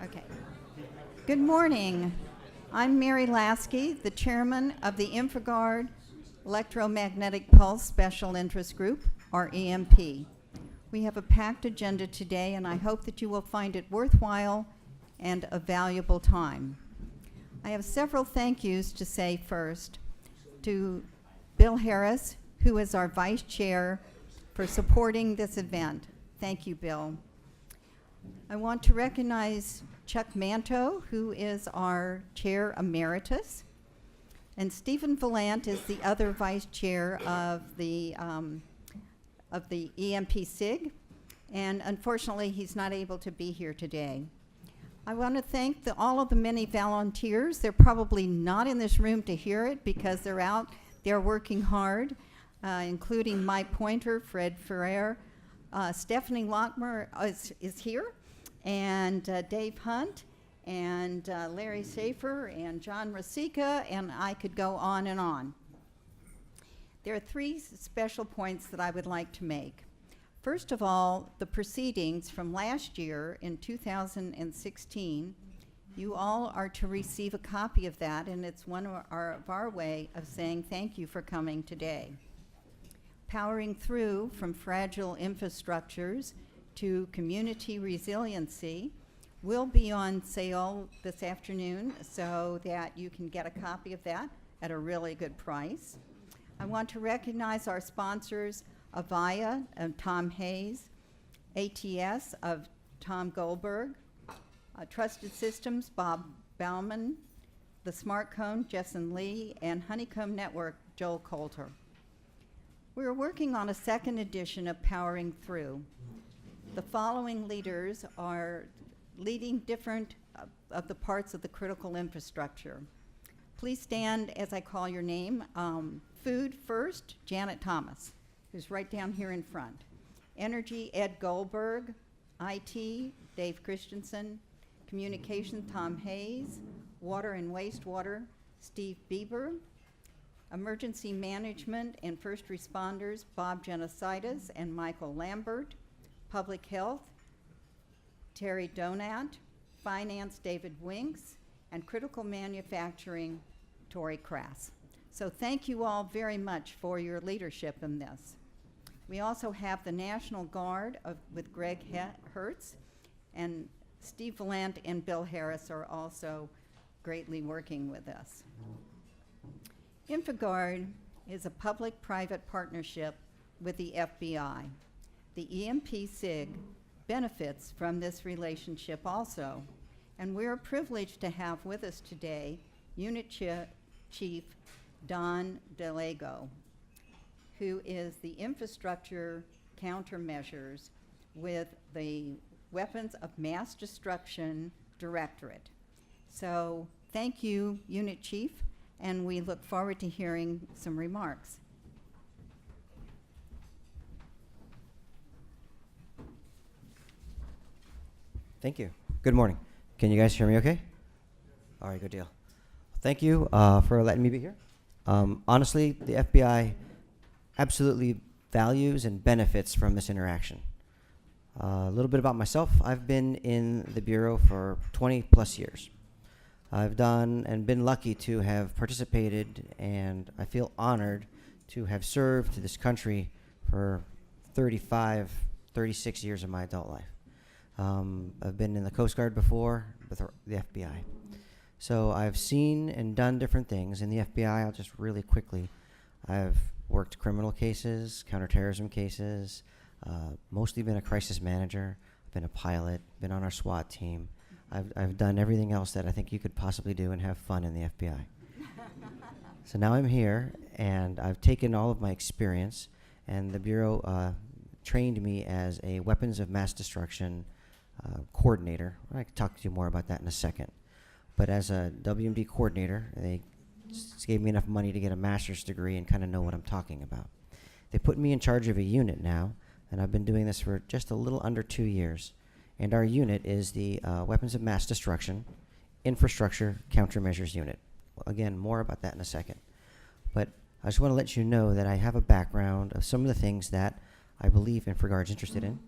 Okay. Good morning. I'm Mary Lasky, the chairman of the InfraGard Electromagnetic Pulse Special Interest Group, or EMP. We have a packed agenda today, and I hope that you will find it worthwhile and a valuable time. I have several thank yous to say first to Bill Harris, who is our vice chair, for supporting this event. Thank you, Bill. I want to recognize Chuck Manto, who is our chair emeritus, and Stephen Valant is the other vice chair of the EMP SIG, and unfortunately he's not able to be here today. I want to thank all of the many volunteers. They're probably not in this room to hear it because they're out there working hard, including Mike Pointer, Fred Ferrer, Stephanie Lockmer is here, and Dave Hunt, and Larry Safer, and John Rosica, and I could go on and on. There are three special points that I would like to make. First of all, the proceedings from last year in 2016, you all are to receive a copy of that, and it's one of our way of saying thank you for coming today. Powering through from fragile infrastructures to community resiliency will be on sale this afternoon so that you can get a copy of that at a really good price. I want to recognize our sponsors, Avaya of Tom Hayes, ATS of Tom Goldberg, Trusted Systems, Bob Bauman, the Smart Cone, Jessen Lee, and Honeycomb Network, Joel Coulter. We're working on a second edition of Powering Through. The following leaders are leading different of the parts of the critical infrastructure. Please stand as I call your name. Food first, Janet Thomas, who's right down here in front. Energy, Ed Goldberg. IT, Dave Christensen. Communication, Tom Hayes. Water and wastewater, Steve Bieber. Emergency management and first responders, Bob Genocidas and Michael Lambert. Public health, Terry Donat. Finance, David Winks. And critical manufacturing, Tori Crass. So thank you all very much for your leadership in this. We also have the National Guard with Greg Hertz, and Steve Valant and Bill Harris are also greatly working with us. InfraGard is a public-private partnership with the FBI. The EMP SIG benefits from this relationship also, and we're privileged to have with us today Unit Chief Don DeLago, who is the infrastructure countermeasures with the Weapons of Mass Destruction Directorate. So thank you, Unit Chief, and we look forward to hearing some remarks. Thank you. Good morning. Can you guys hear me okay? All right, good deal. Thank you for letting me be here. Honestly, the FBI absolutely values and benefits from this interaction. A little bit about myself. I've been in the Bureau for 20 plus years. I've done and been lucky to have participated, and I feel honored to have served this country for 36 years of my adult life. I've been in the Coast Guard before with the FBI. So I've seen and done different things. In the FBI, I'll just really quickly, I've worked criminal cases, counterterrorism cases, mostly been a crisis manager, been a pilot, been on our SWAT team. I've done everything else that I think you could possibly do and have fun in the FBI. So now I'm here, and I've taken all of my experience, and the Bureau trained me as a weapons of mass destruction coordinator. I can talk to you more about that in a second. But as a WMD coordinator, they gave me enough money to get a master's degree and kind of know what I'm talking about. They put me in charge of a unit now, and I've been doing this for just a little under 2 years. And our unit is the Weapons of Mass Destruction Infrastructure Countermeasures Unit. Again, more about that in a second. But I just want to let you know that I have a background of some of the things that I believe InfraGard's interested in.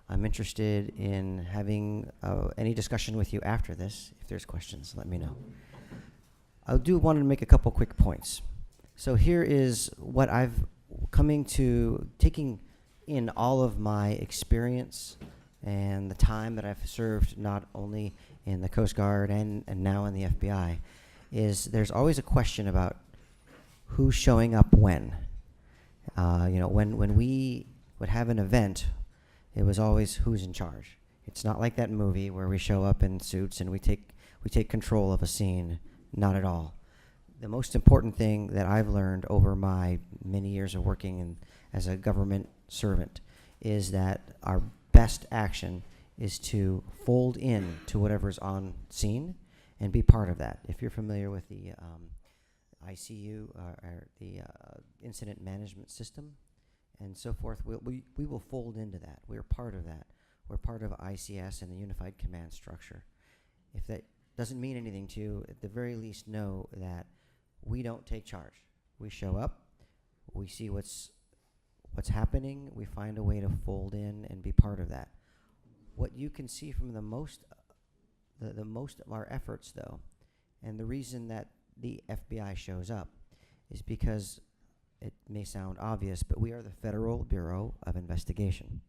I'm interested in having any discussion with you after this. If there's questions, let me know. I do want to make a couple quick points. So here is what I've coming to taking in all of my experience and the time that I've served not only in the Coast Guard and now in the FBI, is there's always a question about who's showing up when. When we would have an event, it was always who's in charge. It's not like that movie where we show up in suits and we take control of a scene. Not at all. The most important thing that I've learned over my many years of working as a government servant is that our best action is to fold in to whatever's on scene and be part of that. If you're familiar with the ICU or the incident management system and so forth, we will fold into that. We're part of that. We're part of ICS and the Unified Command Structure. If that doesn't mean anything to you, at the very least know that we don't take charge. We show up, we see what's happening, we find a way to fold in and be part of that. What you can see from the most of our efforts, though, and the reason that the FBI shows up is because it may sound obvious, but we are the Federal Bureau of Investigation.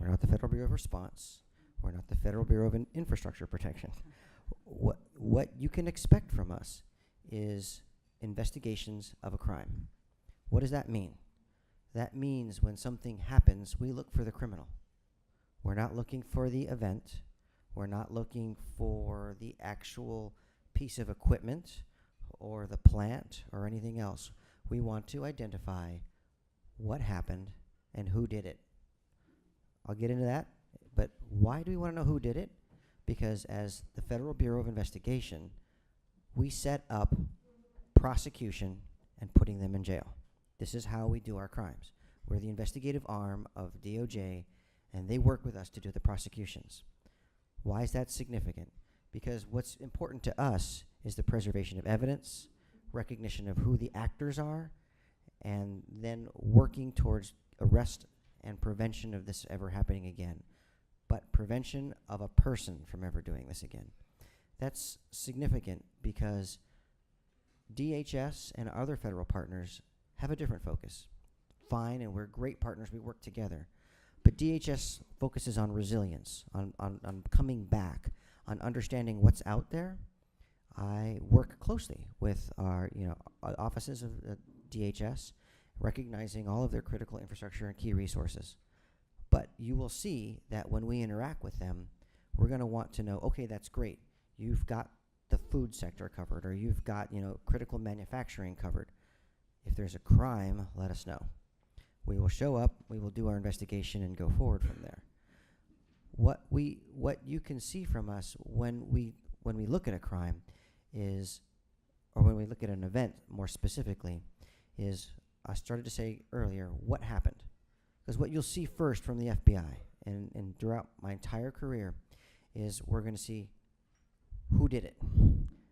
We're not the Federal Bureau of Response. We're not the Federal Bureau of Infrastructure Protection. What you can expect from us is investigations of a crime. What does that mean? That means when something happens, we look for the criminal. We're not looking for the event. We're not looking for the actual piece of equipment or the plant or anything else. We want to identify what happened and who did it. I'll get into that, but why do we want to know who did it? Because as the Federal Bureau of Investigation, we set up prosecution and putting them in jail. This is how we do our crimes. We're the investigative arm of DOJ, and they work with us to do the prosecutions. Why is that significant? Because what's important to us is the preservation of evidence, recognition of who the actors are, and then working towards arrest and prevention of this ever happening again. But prevention of a person from ever doing this again. That's significant because DHS and other federal partners have a different focus. Fine, and we're great partners, we work together. But DHS focuses on resilience, on coming back, on understanding what's out there. I work closely with our offices of DHS, recognizing all of their critical infrastructure and key resources. But you will see that when we interact with them, we're going to want to know, okay, that's great. You've got the food sector covered, or you've got critical manufacturing covered. If there's a crime, let us know. We will show up, we will do our investigation and go forward from there. What you can see from us when we look at a crime is, or when we look at an event more specifically, is I started to say earlier, what happened? Because what you'll see first from the FBI and throughout my entire career is we're going to see who did it.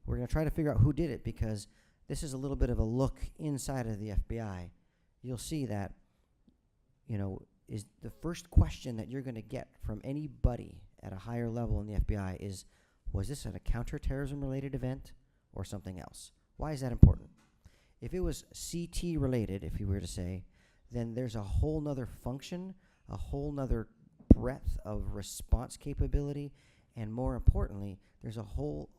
We're going to try to figure out who did it because this is a little bit of a look inside of the FBI. You'll see that, is the first question that you're going to get from anybody at a higher level in the FBI is, was this a counterterrorism related event or something else? Why is that important? If it was CT related, if you were to say, then there's a whole nother function, a whole nother breadth of response capability, and more importantly, there's a whole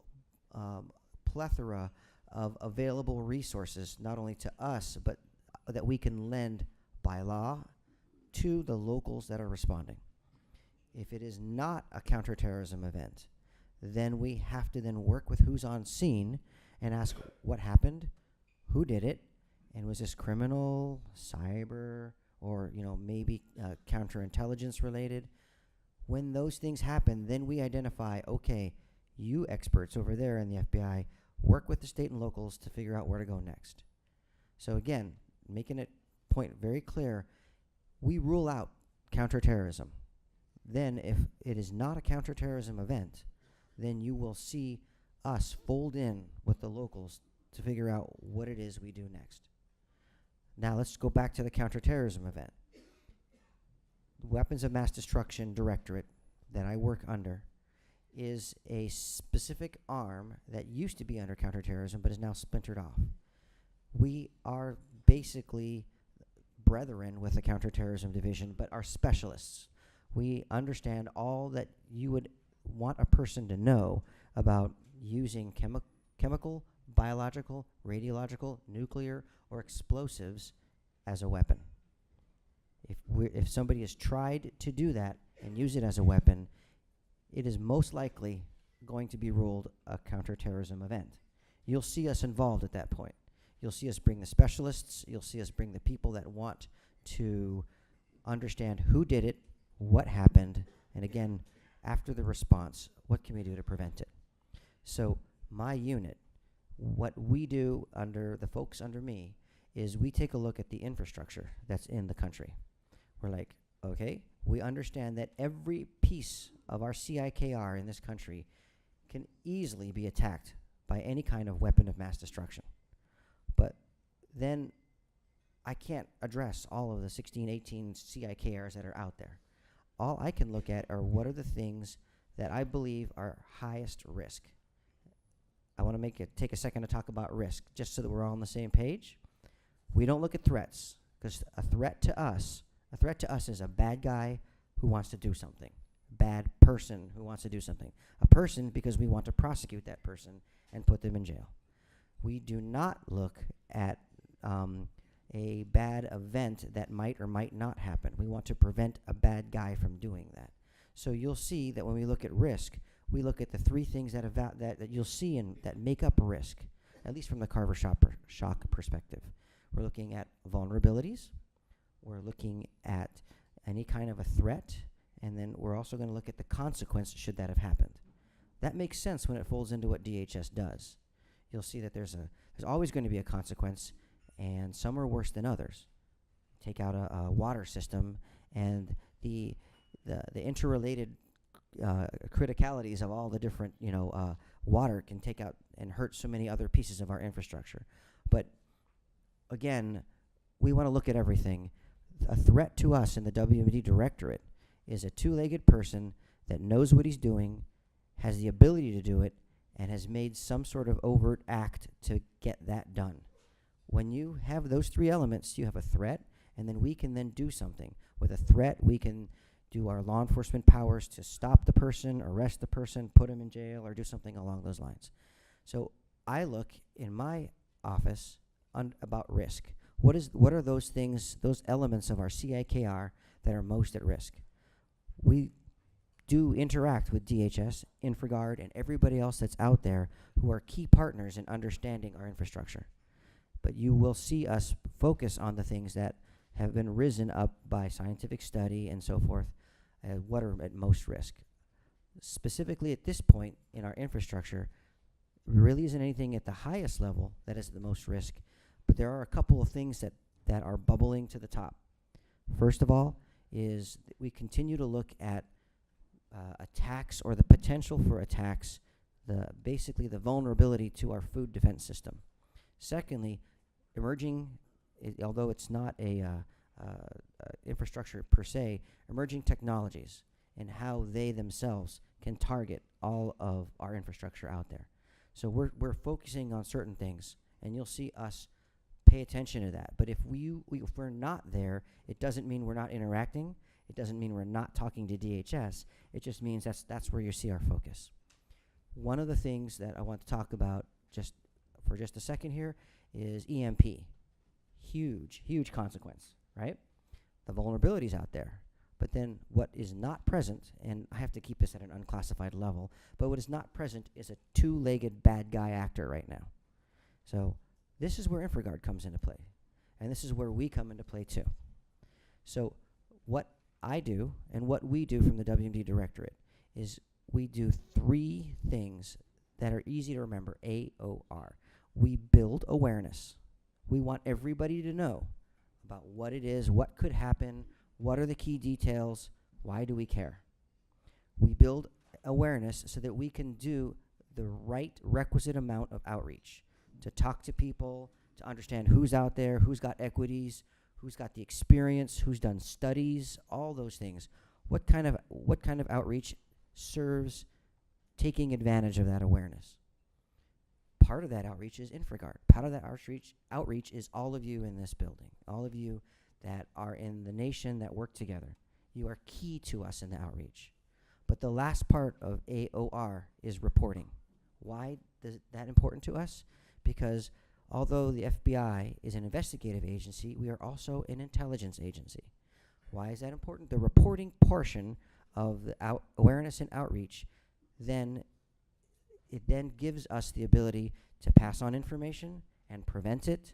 plethora of available resources, not only to us, but that we can lend by law to the locals that are responding. If it is not a counterterrorism event, then we have to then work with who's on scene and ask what happened, who did it, and was this criminal, cyber, or maybe counterintelligence related? When those things happen, then we identify, okay, you experts over there in the FBI work with the state and locals to figure out where to go next. So again, making it point very clear, we rule out counterterrorism. Then if it is not a counterterrorism event, then you will see us fold in with the locals to figure out what it is we do next. Now let's go back to the counterterrorism event. Weapons of Mass Destruction Directorate that I work under is a specific arm that used to be under counterterrorism but is now splintered off. We are basically brethren with the counterterrorism division, but are specialists. We understand all that you would want a person to know about using chemical, biological, radiological, nuclear, or explosives as a weapon. If somebody has tried to do that and use it as a weapon, it is most likely going to be ruled a counterterrorism event. You'll see us involved at that point. You'll see us bring the specialists. You'll see us bring the people that want to understand who did it, what happened, and again, after the response, what can we do to prevent it? So my unit, what we do under the folks under me, is we take a look at the infrastructure that's in the country. We're like, okay, we understand that every piece of our CIKR in this country can easily be attacked by any kind of weapon of mass destruction. But then I can't address all of the 16, 18 CIKRs that are out there. All I can look at are what are the things that I believe are highest risk. I want to take a second to talk about risk, just so that we're all on the same page. We don't look at threats, because a threat to us is a bad guy who wants to do something, bad person who wants to do something, a person because we want to prosecute that person and put them in jail. We do not look at a bad event that might or might not happen. We want to prevent a bad guy from doing that. So you'll see that when we look at risk, we look at the three things that you'll see that make up risk, at least from the Carver shock perspective. We're looking at vulnerabilities. We're looking at any kind of a threat, and then we're also going to look at the consequence should that have happened. That makes sense when it folds into what DHS does. You'll see that there's always going to be a consequence, and some are worse than others. Take out a water system, and the interrelated criticalities of all the different water can take out and hurt so many other pieces of our infrastructure. But again, we want to look at everything. A threat to us in the WMD Directorate is a two-legged person that knows what he's doing, has the ability to do it, and has made some sort of overt act to get that done. When you have those three elements, you have a threat, and then we can then do something. With a threat, we can do our law enforcement powers to stop the person, arrest the person, put him in jail, or do something along those lines. So I look in my office about risk. What are those things, those elements of our CIKR that are most at risk? We do interact with DHS, InfraGard, and everybody else that's out there who are key partners in understanding our infrastructure. But you will see us focus on the things that have been risen up by scientific study and so forth, what are at most risk. Specifically at this point in our infrastructure, there really isn't anything at the highest level that is the most risk, but there are a couple of things that are bubbling to the top. First of all is we continue to look at attacks or the potential for attacks, basically the vulnerability to our food defense system. Secondly, emerging, although it's not a infrastructure per se, emerging technologies and how they themselves can target all of our infrastructure out there. So we're focusing on certain things, and you'll see us pay attention to that. But if we're not there, it doesn't mean we're not interacting. It doesn't mean we're not talking to DHS. It just means that's where you see our focus. One of the things that I want to talk about for just a second here is EMP. Huge consequence, right? The vulnerabilities out there. But then what is not present, and I have to keep this at an unclassified level, but what is not present is a two-legged bad guy actor right now. So this is where InfraGard comes into play. And this is where we come into play too. So what I do and what we do from the WMD Directorate is we do three things that are easy to remember, AOR. We build awareness. We want everybody to know about what it is, what could happen, what are the key details, why do we care? We build awareness so that we can do the right requisite amount of outreach, to talk to people, to understand who's out there, who's got equities, who's got the experience, who's done studies, all those things. What kind of outreach serves taking advantage of that awareness? Part of that outreach is InfraGard. Part of that outreach is all of you in this building, all of you that are in the nation that work together. You are key to us in the outreach. But the last part of AOR is reporting. Why is that important to us? Because although the FBI is an investigative agency, we are also an intelligence agency. Why is that important? The reporting portion of the awareness and outreach then gives us the ability to pass on information and prevent it,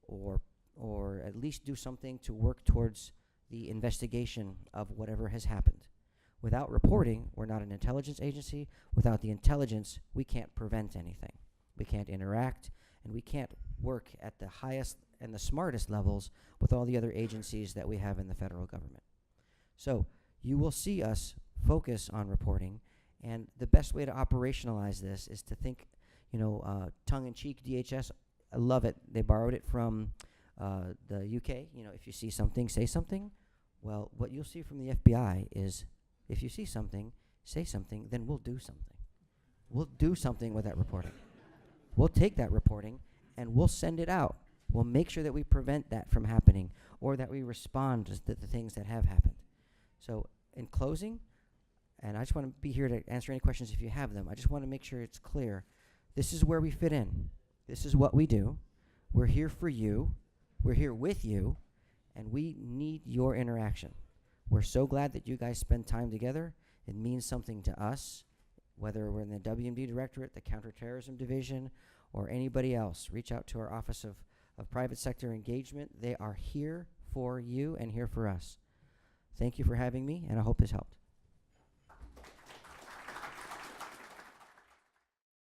or at least do something to work towards the investigation of whatever has happened. Without reporting, we're not an intelligence agency. Without the intelligence, we can't prevent anything. We can't interact, and we can't work at the highest and the smartest levels with all the other agencies that we have in the federal government. So you will see us focus on reporting, and the best way to operationalize this is to think, tongue-in-cheek DHS. I love it. They borrowed it from the UK. If you see something, say something. Well, what you'll see from the FBI is, if you see something, say something, then we'll do something. We'll do something with that reporting. We'll take that reporting and we'll send it out. We'll make sure that we prevent that from happening, or that we respond to the things that have happened. So in closing, and I just want to be here to answer any questions if you have them, I just want to make sure it's clear. This is where we fit in. This is what we do. We're here for you. We're here with you, and we need your interaction. We're so glad that you guys spend time together. It means something to us, whether we're in the WMD Directorate, the Counterterrorism Division, or anybody else. Reach out to our Office of Private Sector Engagement. They are here for you and here for us. Thank you for having me, and I hope this helped.